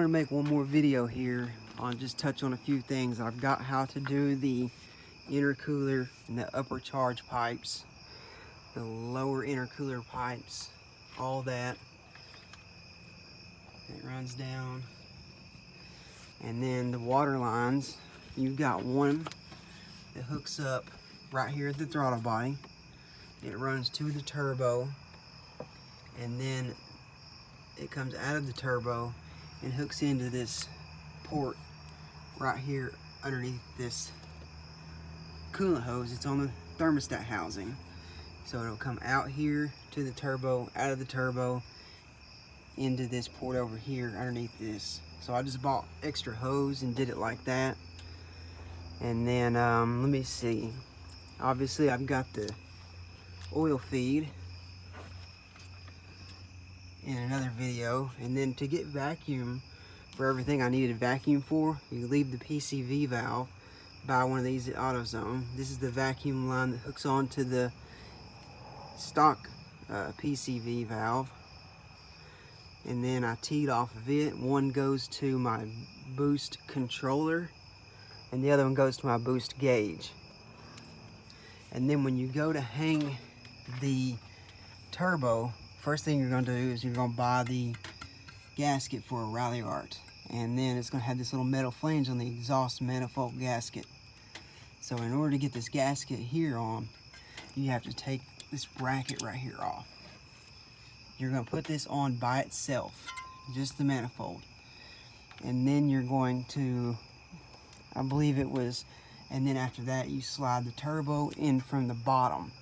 going to make one more video here on just touch on a few things. I've got how to do the intercooler and the upper charge pipes, the lower intercooler pipes, all that. It runs down. And then the water lines, you've got one that hooks up right here at the throttle body. It runs to the turbo, and then it comes out of the turbo and hooks into this port right here underneath this coolant hose. It's on the thermostat housing. So it'll come out here to the turbo, out of the turbo, into this port over here underneath this. So I just bought extra hose and did it like that. And then let me see, obviously I've got the oil feed in another video. And then to get vacuum for everything I needed vacuum for, you leave the PCV valve by one of these at AutoZone. This is the vacuum line that hooks onto the stock PCV valve. And then I teed off of it. One goes to my boost controller and the other one goes to my boost gauge. And then when you go to hang the turbo, first thing you're going to do is you're going to buy the gasket for a rally art, and then it's going to have this little metal flange on the exhaust manifold gasket. So in order to get this gasket here on, you have to take this bracket right here off. You're going to put this on by itself, just the manifold, and then you're going to, I believe it was, and then after that you slide the turbo in from the bottom.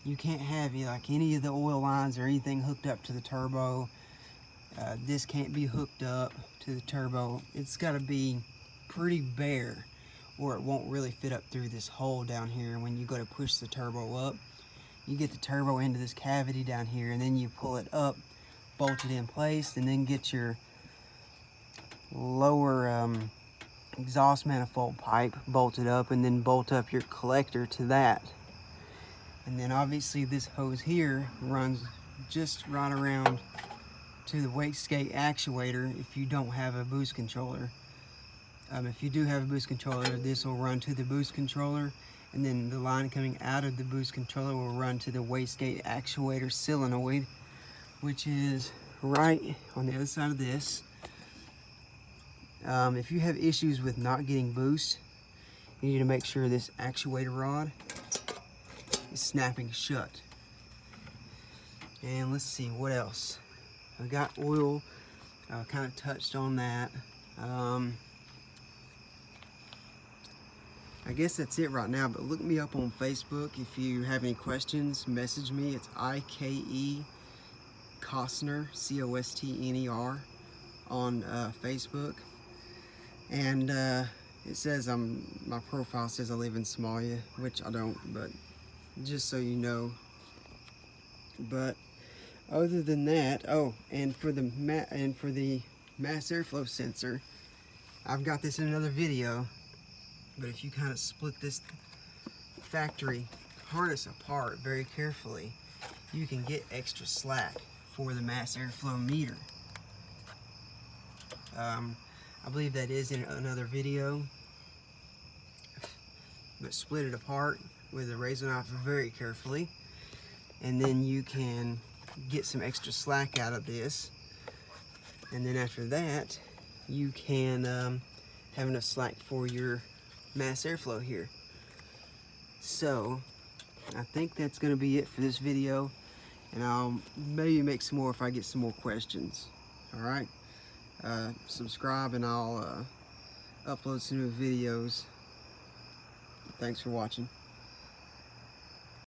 You can't have like any of the oil lines or anything hooked up to the turbo. This can't be hooked up to the turbo. It's got to be pretty bare or it won't really fit up through this hole down here. When you go to push the turbo up, you get the turbo into this cavity down here, and then you pull it up, bolt it in place, and then get your lower exhaust manifold pipe bolted up, and then bolt up your collector to that. And then obviously this hose here runs just right around to the wastegate actuator if you don't have a boost controller. If you do have a boost controller, this will run to the boost controller, and then the line coming out of the boost controller will run to the wastegate actuator solenoid, which is right on the other side of this. If you have issues with not getting boost, you need to make sure this actuator rod is snapping shut. And let's see what else. I got oil, kind of touched on that. I guess that's it right now, but look me up on Facebook. If you have any questions, message me. It's IKE Costner, C-O-S-T-N-E-R, on Facebook. And it says my profile says I live in Somalia, which I don't, but just so you know. But other than that, oh, and for the mass airflow sensor, I've got this in another video. But if you kind of split this factory harness apart very carefully, you can get extra slack for the mass airflow meter. I believe that is in another video, but split it apart with a razor knife very carefully, and then you can get some extra slack out of this. And then after that, you can have enough slack for your mass airflow here. So I think that's going to be it for this video, and I'll maybe make some more if I get some more questions. Alright, subscribe and I'll upload some new videos. Thanks for watching.